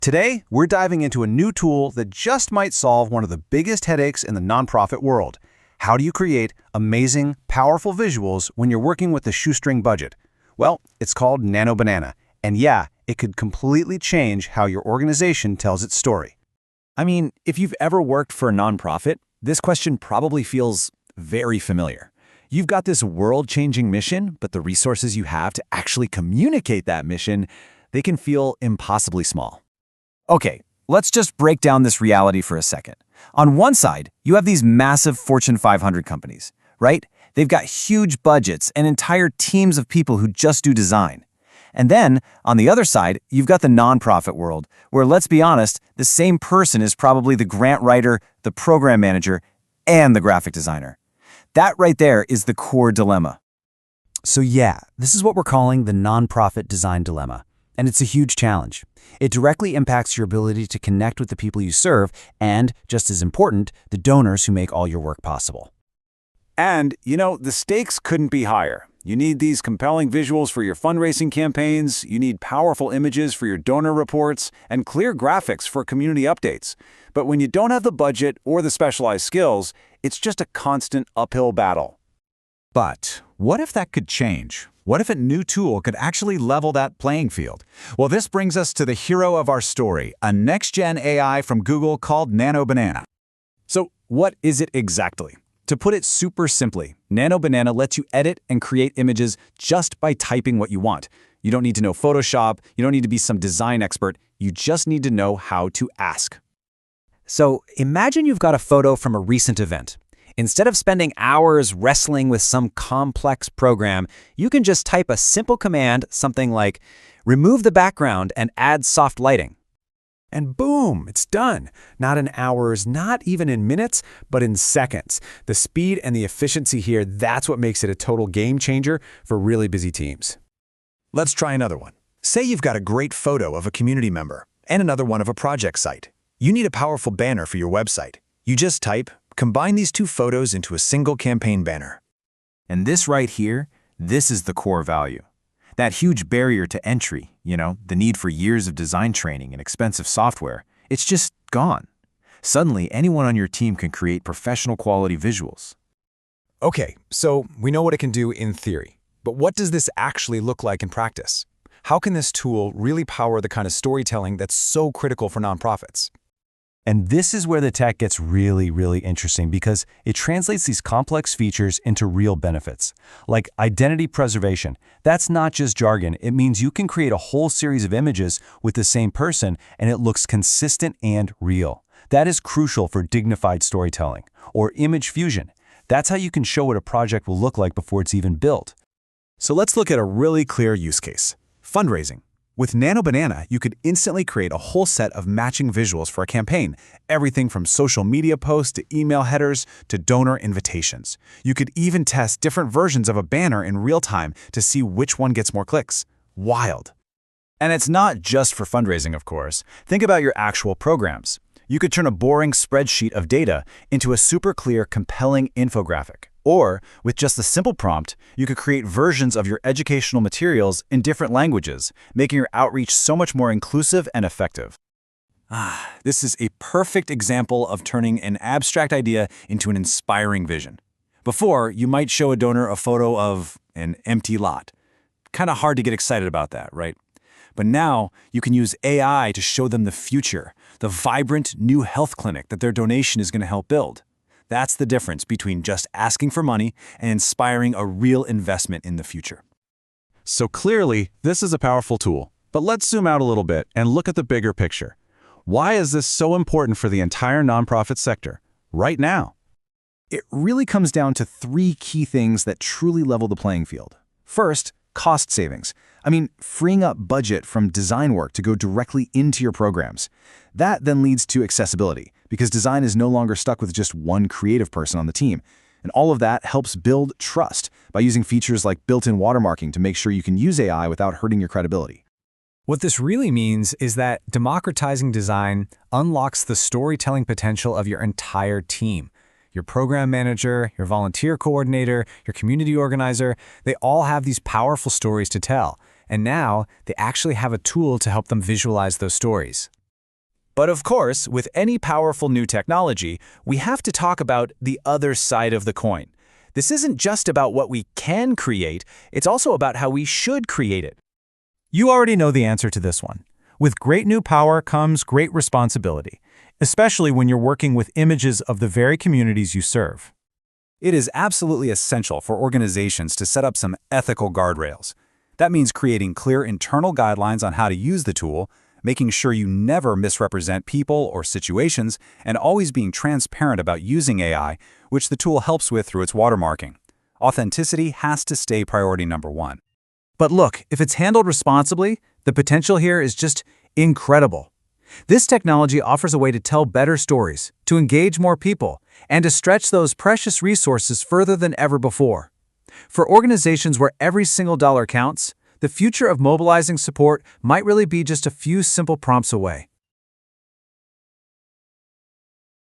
Today, we're diving into a new tool that just might solve one of the biggest headaches in the nonprofit world. How do you create amazing, powerful visuals when you're working with a shoestring budget? Well, it's called Nano Banana, and yeah, it could completely change how your organization tells its story. I mean, if you've ever worked for a nonprofit, this question probably feels very familiar. You've got this world-changing mission, but the resources you have to actually communicate that mission, they can feel impossibly small. Okay, let's just break down this reality for a second. On one side, you have these massive Fortune 500 companies, right? They've got huge budgets and entire teams of people who just do design. And then, on the other side, you've got the nonprofit world, where, let's be honest, the same person is probably the grant writer, the program manager, and the graphic designer. That right there is the core dilemma. So yeah, this is what we're calling the nonprofit design dilemma. And it's a huge challenge. It directly impacts your ability to connect with the people you serve and, just as important, the donors who make all your work possible. And, the stakes couldn't be higher. You need these compelling visuals for your fundraising campaigns, you need powerful images for your donor reports, and clear graphics for community updates. But when you don't have the budget or the specialized skills, it's just a constant uphill battle. But what if that could change? What if a new tool could actually level that playing field? Well, this brings us to the hero of our story, a next-gen AI from Google called Nano Banana. So what is it exactly? To put it super simply, Nano Banana lets you edit and create images just by typing what you want. You don't need to know Photoshop, you don't need to be some design expert, you just need to know how to ask. So imagine you've got a photo from a recent event. Instead of spending hours wrestling with some complex program, you can just type a simple command, something like, remove the background and add soft lighting. And boom, it's done. Not in hours, not even in minutes, but in seconds. The speed and the efficiency here, that's what makes it a total game changer for really busy teams. Let's try another one. Say you've got a great photo of a community member and another one of a project site. You need a powerful banner for your website. You just type, combine these two photos into a single campaign banner. And this right here, this is the core value. That huge barrier to entry, the need for years of design training and expensive software, it's just gone. Suddenly, anyone on your team can create professional quality visuals. Okay, so we know what it can do in theory, but what does this actually look like in practice? How can this tool really power the kind of storytelling that's so critical for nonprofits? And this is where the tech gets really interesting because it translates these complex features into real benefits. Like identity preservation. That's not just jargon. It means you can create a whole series of images with the same person and it looks consistent and real. That is crucial for dignified storytelling. Or image fusion. That's how you can show what a project will look like before it's even built. So let's look at a really clear use case. Fundraising. With Nano Banana, you could instantly create a whole set of matching visuals for a campaign, everything from social media posts to email headers to donor invitations. You could even test different versions of a banner in real time to see which one gets more clicks. Wild. And it's not just for fundraising, of course. Think about your actual programs. You could turn a boring spreadsheet of data into a super clear, compelling infographic. Or, with just a simple prompt, you could create versions of your educational materials in different languages, making your outreach so much more inclusive and effective. This is a perfect example of turning an abstract idea into an inspiring vision. Before, you might show a donor a photo of an empty lot. Kind of hard to get excited about that, right? But now, you can use AI to show them the future, the vibrant new health clinic that their donation is going to help build. That's the difference between just asking for money and inspiring a real investment in the future. So clearly, this is a powerful tool. But let's zoom out a little bit and look at the bigger picture. Why is this so important for the entire nonprofit sector right now? It really comes down to three key things that truly level the playing field. First, cost savings. Freeing up budget from design work to go directly into your programs. That then leads to accessibility, because design is no longer stuck with just one creative person on the team. And all of that helps build trust by using features like built-in watermarking to make sure you can use AI without hurting your credibility. What this really means is that democratizing design unlocks the storytelling potential of your entire team. Your program manager, your volunteer coordinator, your community organizer, they all have these powerful stories to tell. And now, they actually have a tool to help them visualize those stories. But of course, with any powerful new technology, we have to talk about the other side of the coin. This isn't just about what we can create, it's also about how we should create it. You already know the answer to this one. With great new power comes great responsibility, especially when you're working with images of the very communities you serve. It is absolutely essential for organizations to set up some ethical guardrails. That means creating clear internal guidelines on how to use the tool, making sure you never misrepresent people or situations, and always being transparent about using AI, which the tool helps with through its watermarking. Authenticity has to stay priority number one. But look, if it's handled responsibly, the potential here is just incredible. This technology offers a way to tell better stories, to engage more people, and to stretch those precious resources further than ever before. For organizations where every single dollar counts, the future of mobilizing support might really be just a few simple prompts away.